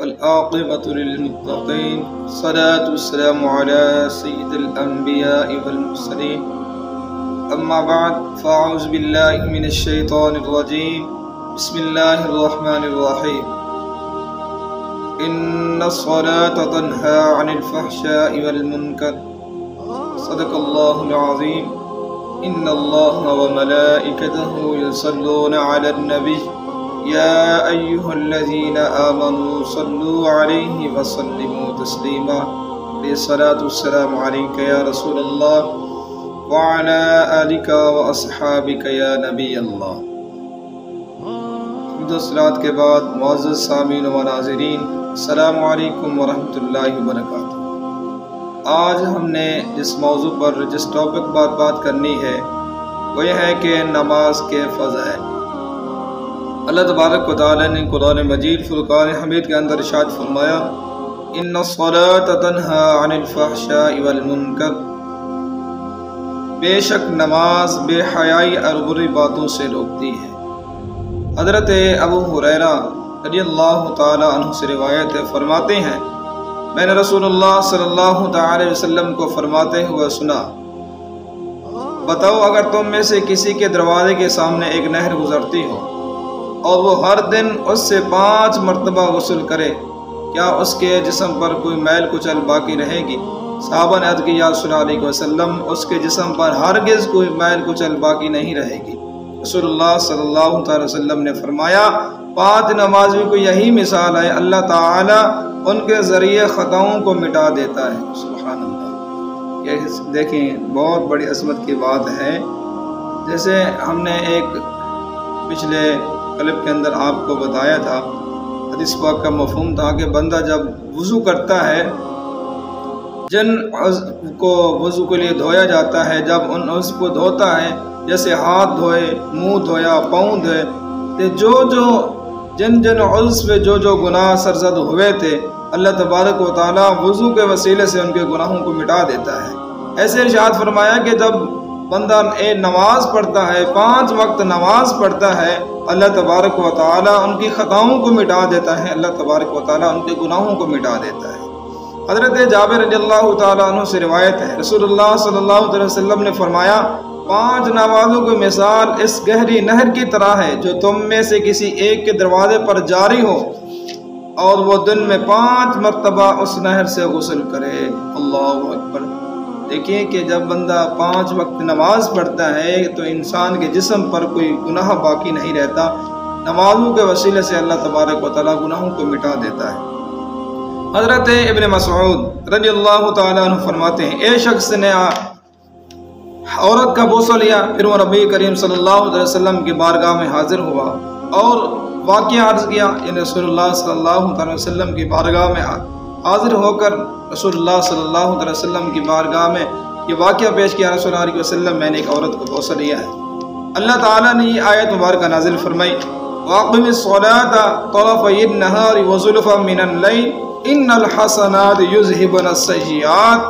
والعاقبة للمتقين الصلاة والسلام على سيد الأنبياء والمرسلين أما بعد فأعوذ بالله من الشيطان الرجيم بسم الله الرحمن الرحيم إن الصلاة تنهى عن الفحشاء والمنكر صدق الله العظيم إن الله وملائكته يصلون على النبي يا أيها الذين آمنوا صلوا عليه وسلموا تسليما الصلاة والسلام عليك يا رسول الله وعلى آلك وأصحابك يا نبی اللہ۔ حمد و صلوات کے بعد معزز سامعین و ناظرین، السلام علیکم ورحمۃ اللہ وبرکاتہ۔ آج ہم نے جس موضوع پر جس ٹاپک پر بات کرنی ہے وہ یہ ہے کہ نماز کے فضائل۔ اللہ تبارک و تعالیٰ نے قرآن مجید فرقان حمید کے اندر ارشاد فرمایا ان الصلاۃ تنہی عن الفحشاء والمنکر، بے شک نماز بے حیائی اور بری باتوں سے روکتی ہے۔ حضرت ابو ہریرہ رضی اللہ تعالیٰ عنہ سے روایت ہے، فرماتے ہیں میں نے رسول اللہ صلی اللہ تعالی علیہ وسلم کو فرماتے ہوئے سنا، بتاؤ اگر تم میں سے کسی کے دروازے کے سامنے ایک نہر گزرتی ہو اور وہ ہر دن اس سے 5 مرتبہ غسل کرے، کیا اس کے جسم پر کوئی میل کچل باقی رہے گی؟ صحابہ نے عرض کی یا رسول اللہ علیہ وسلم اس کے جسم پر ہرگز کوئی میل کچل باقی نہیں رہے گی۔ رسول اللہ صلی اللہ علیہ وسلم نے فرمایا 5 نمازیوں کو یہی مثال ہے، اللہ تعالیٰ ان کے ذریعے خطاؤں کو مٹا دیتا ہے۔ سبحان اللہ، یہ دیکھیں بہت بڑی عظمت کی بات ہے۔ جیسے ہم نے ایک پچھلے کلپ کے اندر آپ کو بتایا تھا، حدیث پاک کا مفہوم تھا کہ بندہ جب وضو کرتا ہے، جن عضو کو وضو کے لیے دھویا جاتا ہے، جب ان عضو کو دھوتا ہے، جیسے ہاتھ دھوئے، منہ دھویا، پاؤں دھوئے، جن عضو پہ جو گناہ سرزد ہوئے تھے، اللہ تبارک و تعالیٰ وضو کے وسیلے سے ان کے گناہوں کو مٹا دیتا ہے۔ ایسے ارشاد فرمایا کہ جب بندہ نماز پڑھتا ہے، 5 وقت نماز پڑھتا ہے، اللہ تبارک و تعالیٰ ان کی خطاؤں کو مٹا دیتا ہے، اللہ تبارک و تعالیٰ ان کے گناہوں کو مٹا دیتا ہے۔ حضرت جابر رضی اللہ تعالیٰ عنہ سے روایت ہے، رسول اللہ صلی اللہ علیہ وسلم نے فرمایا 5 نمازوں کی مثال اس گہری نہر کی طرح ہے جو تم میں سے کسی ایک کے دروازے پر جاری ہو اور وہ دن میں 5 مرتبہ اس نہر سے غسل کرے۔ اللہ اکبر۔ دیکھیں کہ جب بندہ 5 وقت نماز پڑھتا ہے تو انسان کے جسم پر کوئی گناہ باقی نہیں رہتا، نمازوں کے وسیلے سے اللہ تبارک و تعالیٰ گناہوں کو مٹا دیتا ہے۔ حضرت ابن مسعود رضی اللہ تعالیٰ عنہ فرماتے ہیں ایک شخص نے عورت کا بوسہ لیا، پھر وہ نبی کریم صلی اللہ علیہ وسلم کی بارگاہ میں حاضر ہوا اور واقعہ عرض کیا، یعنی رسول اللہ صلی اللہ علیہ وسلم کی بارگاہ میں حاضر ہو کر رسول اللہ صلی اللہ علیہ وسلم کی بارگاہ میں یہ واقعہ پیش کیا، رسول اللہ علیہ وسلم میں نے ایک عورت کو بوسہ لیا ہے۔ اللہ تعالیٰ نے یہ آیت مبارکہ نازل فرمائی وَأَقِمِ الصَّلَاةَ طَرَفَيِ النَّهَارِ وَزُلَفًا مِنَ اللَّيْلِ إِنَّ الْحَسَنَاتِ يُذْهِبْنَ السَّيِّئَاتِ،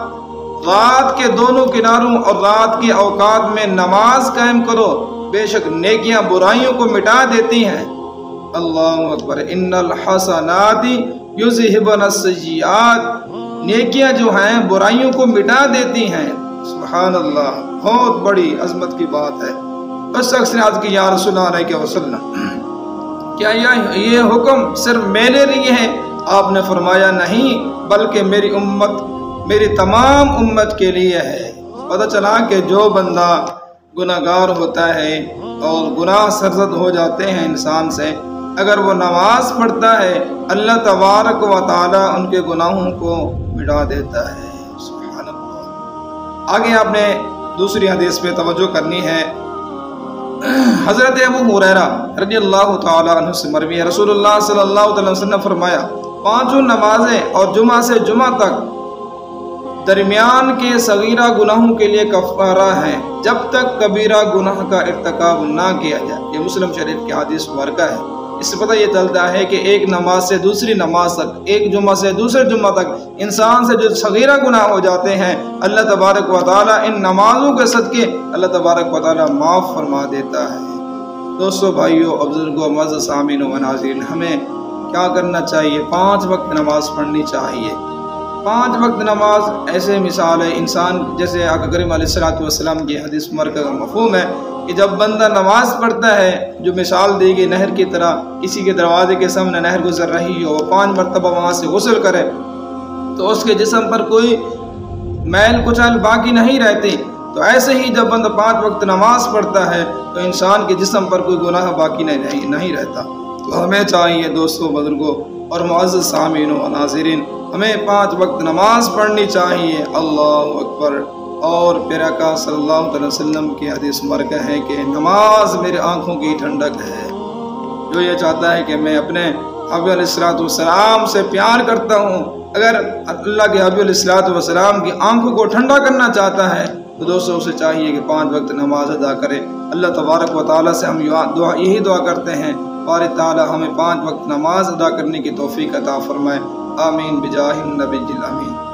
رات کے دونوں کناروں اور رات کے اوقات میں نماز قائم کرو، بے شک نیکیاں برائیوں کو مٹا دیتی ہیں۔ اللہ اکبر۔ ان الحسنات یذہبن السیئات، نیکیاں جو ہیں برائیوں کو مٹا دیتی ہیں۔ سبحان اللہ، بہت بڑی عظمت کی بات ہے۔ اس شخص نے عرض کی یا رسول اللہ علیہ وسلم کیا یہ حکم صرف میرے لیے ہے؟ آپ نے فرمایا نہیں، بلکہ میری امت، میری تمام امت کے لیے ہے۔ پتہ چلا کہ جو بندہ گناہ گار ہوتا ہے اور گناہ سرزد ہو جاتے ہیں انسان سے، اگر وہ نماز پڑھتا ہے اللہ تبارک و تعالیٰ ان کے گناہوں کو مٹا دیتا ہے۔ سبحان اللہ۔ آگے آپ نے دوسری حدیث پہ توجہ کرنی ہے۔ حضرت ابو ہریرہ رضی اللہ تعالیٰ عنہ سے مروی ہے، رسول اللہ صلی اللہ علیہ وسلم نے فرمایا 5 نمازیں اور جمعہ سے جمعہ تک درمیان کے صغیرہ گناہوں کے لیے کفارہ ہیں جب تک کبیرہ گناہ کا ارتکاب نہ کیا جائے۔ یہ مسلم شریف کی حدیث مبارکہ ہے۔ اس سے پتہ یہ چلتا ہے کہ ایک نماز سے دوسری نماز تک، ایک جمعہ سے دوسرے جمعہ تک انسان سے جو صغیرہ گناہ ہو جاتے ہیں، اللہ تبارک و تعالیٰ ان نمازوں کے صدقے اللہ تبارک و تعالیٰ معاف فرما دیتا ہے۔ دوستو، بھائیو، بزرگوں، معزز سامعین و ناظرین، ہمیں کیا کرنا چاہیے؟ 5 وقت نماز پڑھنی چاہیے۔ 5 وقت نماز ایسے مثال ہے انسان، جیسے آقا کریم علیہ الصلوۃ والسلام کی حدیث مبارکہ کا مفہوم ہے کہ جب بندہ نماز پڑھتا ہے، جو مثال دی گئی نہر کی طرح، کسی کے دروازے کے سامنے نہر گزر رہی ہو، وہ 5 مرتبہ وہاں سے غسل کرے تو اس کے جسم پر کوئی میل کچل باقی نہیں رہتی۔ تو ایسے ہی جب بندہ 5 وقت نماز پڑھتا ہے تو انسان کے جسم پر کوئی گناہ باقی نہیں رہتا۔ تو ہمیں چاہیے دوستوں، بزرگوں اور معزز سامعین و ناظرین، ہمیں 5 وقت نماز پڑھنی چاہیے۔ اللہ اکبر۔ اور پھر آقا صلی اللہ علیہ وسلم کی حدیث مبارکہ ہے کہ نماز میرے آنکھوں کی ٹھنڈک ہے۔ جو یہ چاہتا ہے کہ میں اپنے حبیب علیہ الصلوۃ والسلام سے پیار کرتا ہوں، اگر اللہ کے حبیب علیہ الصلوۃ والسلام کی آنکھوں کو ٹھنڈا کرنا چاہتا ہے تو دوستوں اسے چاہیے کہ 5 وقت نماز ادا کرے۔ اللہ تبارک و تعالیٰ سے ہم یہی دعا کرتے ہیں، باری تعالیٰ ہمیں 5 وقت نماز ادا کرنے کی توفیق عطا فرمائے۔ آمین بجاہ النبی الامین۔